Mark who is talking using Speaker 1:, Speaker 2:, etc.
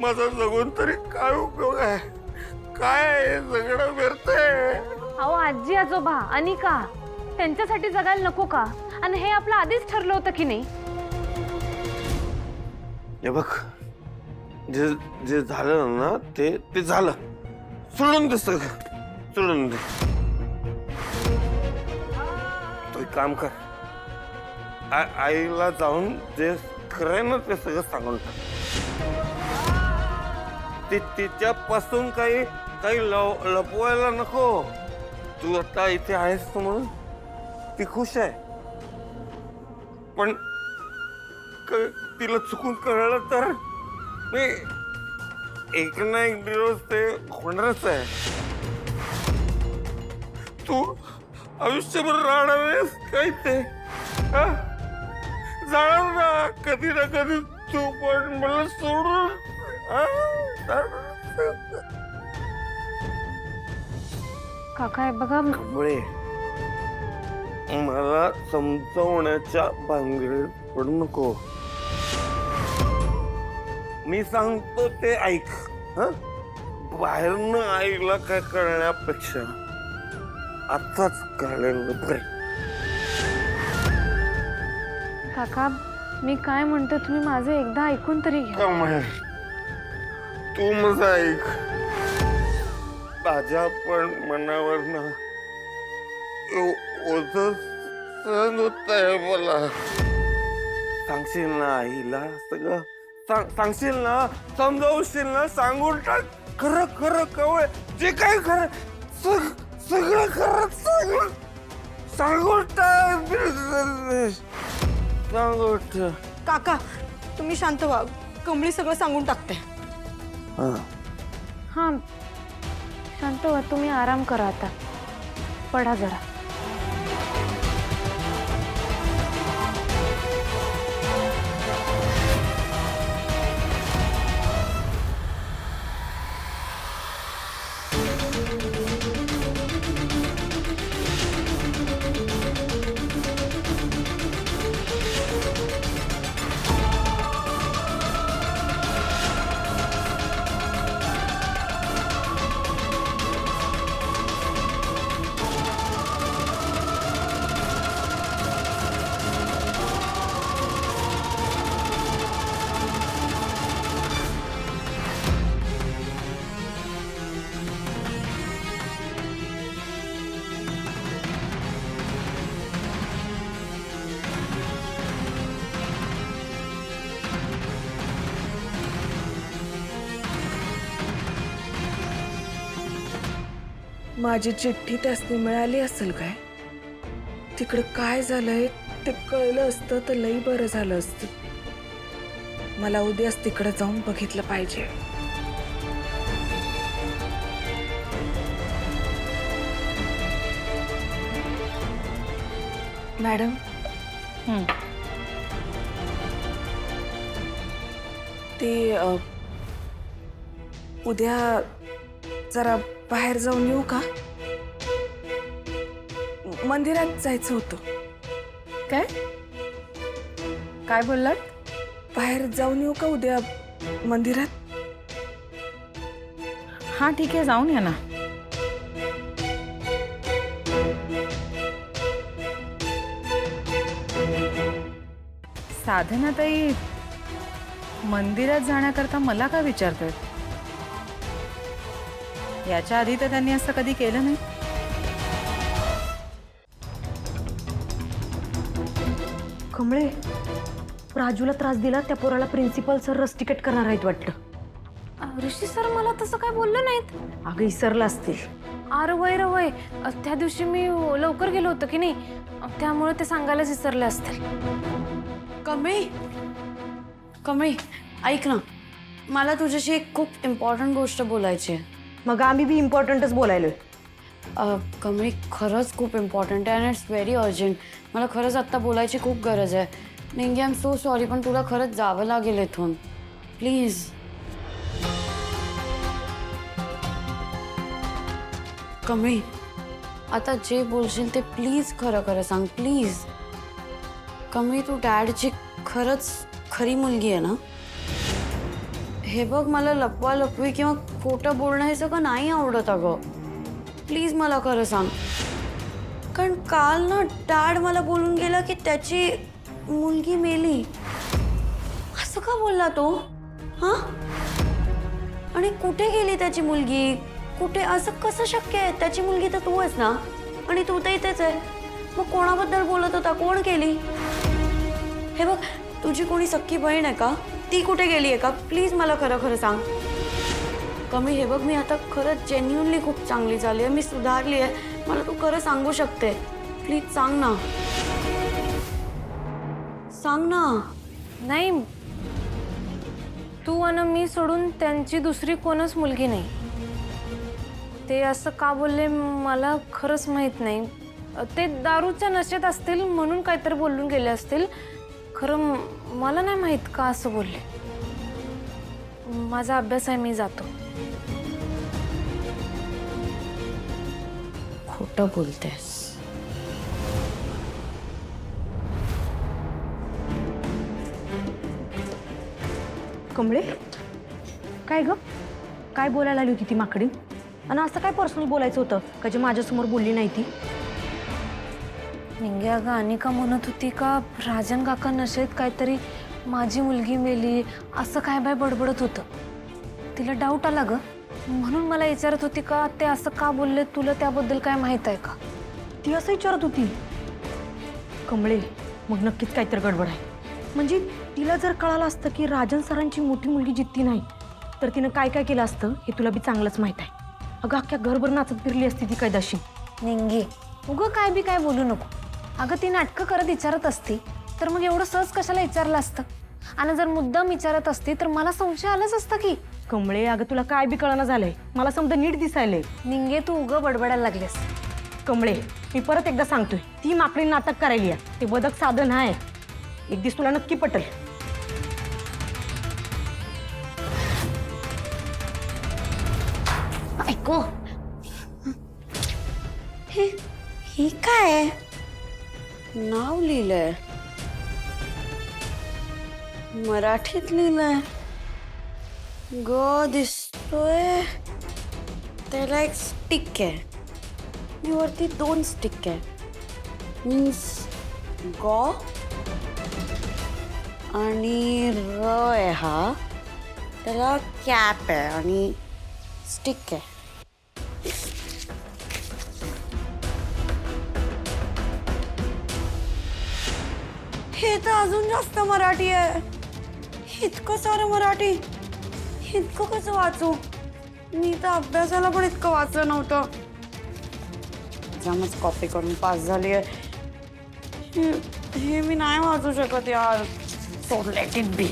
Speaker 1: माझा जगून तरी काय उपयोग आहे? काय सगळं व्यर्थ आहे.
Speaker 2: अहो आजी आजोबा अनिका त्यांच्यासाठी जगायला नको का? आणि हे आपलं आधीच ठरलं होतं की नाही?
Speaker 1: हे बघ, जे जे झालं ना ते झालं. सोडून दे सगळं, सोडून दे. तू एक काम कर, आईला जाऊन जे खरंय ना ते सगळं सांगून टाक. तिच्यापासून काही काही लपवायला नको. तू आता इथे आहेस म्हणून ती खुश आहे, पण तिला चुकून कळलं तर मी एक ना एक दिवस ते होणारच आहे. तू आयुष्यभर राहणार आहेस काय ते? जाणार ना कधी ना कधी तू, पण मला सोडून
Speaker 2: काका हे बघा.
Speaker 1: कमळे, मला समजवण्याच्या भानगडीत पडू नको. मी सांगतो ते ऐक. बाहेरनं आईला काय करण्यापेक्षा आताच कळलेलं बरं.
Speaker 2: काका मी काय म्हणतो तुम्ही माझं एकदा ऐकून तरी घ्या.
Speaker 1: कमळे, तू माझं ऐक. माझ्या पण मनावर ना ओझं सहन होत आहे मला. सांगशील ना आईला सगळं? सांगशील ना, समजावशील ना, सांगून टाक. खरं खरं कवळे, जे काय खरं सगळं खरं सगळं सांगून टाक. सांगून टाक.
Speaker 3: काका तुम्ही शांत व्हा, कमळी सगळं सांगून टाकते.
Speaker 2: हा शांत व्हा, तुम्ही आराम करा आता, पडा जरा.
Speaker 4: माझी चिठ्ठी त्यासनी मिळाली असेल काय? तिकडं काय झालंय ते कळलं असतं तर लई बरं झालं असतं. मला उद्याच तिकडे जाऊन बघितलं पाहिजे. मॅडम, ते उद्या जरा बाहेर जाऊन येऊ का? मंदिरात जायचं होतं.
Speaker 5: काय काय बोललात?
Speaker 4: बाहेर जाऊन येऊ का उद्या मंदिरात?
Speaker 5: हा ठीक आहे, जाऊन या ना. साधनाताई मंदिरात जाण्याकरता मला का विचारतायत? याच्या आधी तर त्यांनी असं कधी केलं नाही.
Speaker 2: कमळे, राजूला त्रास दिला त्या पोराला प्रिन्सिपल सर रस तिकीट करणार आहेत वाटतं. ऋषी सर मला तसं काय बोललं नाहीत. अगं विसरलं असतील. अरे वय त्या दिवशी मी लवकर गेलो होतो की नाही, त्यामुळे ते सांगायलाच विसरले असतील.
Speaker 3: कमळी कमळी ऐक ना, मला तुझ्याशी एक खूप इम्पॉर्टंट गोष्ट बोलायची आहे.
Speaker 2: मग आम्ही बी इम्पॉर्टंटच बोलायलोय.
Speaker 3: कमळी खरंच खूप इम्पॉर्टंट आहे आणि इट्स व्हेरी अर्जंट. मला खरंच आत्ता बोलायची खूप गरज आहे. निंगी आय एम सो सॉरी, पण तुला खरंच जावं लागेल इथून प्लीज. कमळी आता जे बोलशील ते प्लीज खरं खरं सांग प्लीज. कमळी तू डॅडची खरंच खरी मुलगी आहे ना? हे बघ, मला लपवा लपवी किंवा खोटं बोलणं हे सगळं नाही आवडत अगं. प्लीज मला खरं सांग. कारण काल ना डॅड मला बोलून गेला की त्याची मुलगी मेली. असं का बोलला तो? हां, आणि कुठे गेली त्याची मुलगी? कुठे? असं कसं शक्य आहे? त्याची मुलगी तर तू आहेस ना, आणि तू तर इथेच आहे. मग कोणाबद्दल बोलत होता? कोण केली? हे बघ, तुझी कोणी सख्खी बहीण आहे का? ती कुठे गेली आहे का? प्लीज मला खरं खरं सांग. कमी, हे बघ, मी आता खरंच जेन्युइनली खूप चांगली झाली आहे, मी सुधारली आहे. मला तू खरं सांगू शकते. प्लीज सांग ना, सांग ना.
Speaker 2: नाही, तू आणि मी सोडून त्यांची दुसरी कोणच मुलगी नाही. ते असं का बोलले मला खरंच माहीत नाही. ते दारूच्या नशेत असतील म्हणून काहीतरी बोलून गेले असतील. खरं मला नाही माहीत का असं बोलले. माझा अभ्यास आहे, मी जातो.
Speaker 3: खोटं बोलतेस.
Speaker 2: कमळे, काय ग? काय बोलायला आली होती ती माकडी? आणि असं काय पर्सनल बोलायचं होतं का जे माझ्यासमोर बोलली नाही ती? निंगे, अगं अनिका म्हणत होती का राजन काका नशेत काहीतरी माझी मुलगी मेली असं काय बाय बडबडत होतं. तिला डाऊट आला ग, म्हणून मला विचारत होती का ते असं का बोलले, तुला त्याबद्दल काय माहीत आहे का? ती असं विचारत होती. कमळे, मग नक्कीच काहीतरी गडबड आहे. म्हणजे तिला जर कळालं असतं की राजन सरांची मोठी मुलगी जित्ती नाही, तर तिनं काय काय केलं असतं हे तुला बी चांगलंच माहीत आहे. अगं अख्ख्या घरभर नाचत फिरली असती ती कैदाशी. निंगे, उगं काय बी काय बोलू नको. अगं ती नाटकं करत विचारत असती तर मग एवढं सहज कशाला विचारलं असतं? आणि जर मुद्दाम विचारत असती तर मला संशय आलाच असतं की. कमळे, अगं तुला काय बी कळना झालंय. मला समजा नीट दिसायलंय. निंगे, तू उगं बडबडायला लागलेस. कमळे, मी परत एकदा सांगतोय, ती माकडी नाटक करायली आहे. ते बदक साधन आहे. एक दिवस तुला नक्की पटेल.
Speaker 3: ऐको, ही काय नाव लिहिलंय? मराठीत लिहिलंय. ग दिसतोय. त्याला एक स्टिक आहे आणि वरती 2 स्टिक आहे. मीन्स ग आणि र आहे. हा त्याला कॅप आहे आणि स्टिक आहे. हे तर अजून जास्त मराठी आहे. इतकं सारं मराठी, इतकं कसं वाचू? मी तर अभ्यासाला पण इतकं वाचलं नव्हतं. एक्झामच कॉपी करून पास झाली आहे. हे मी नाही वाचू शकत यार. So let it be.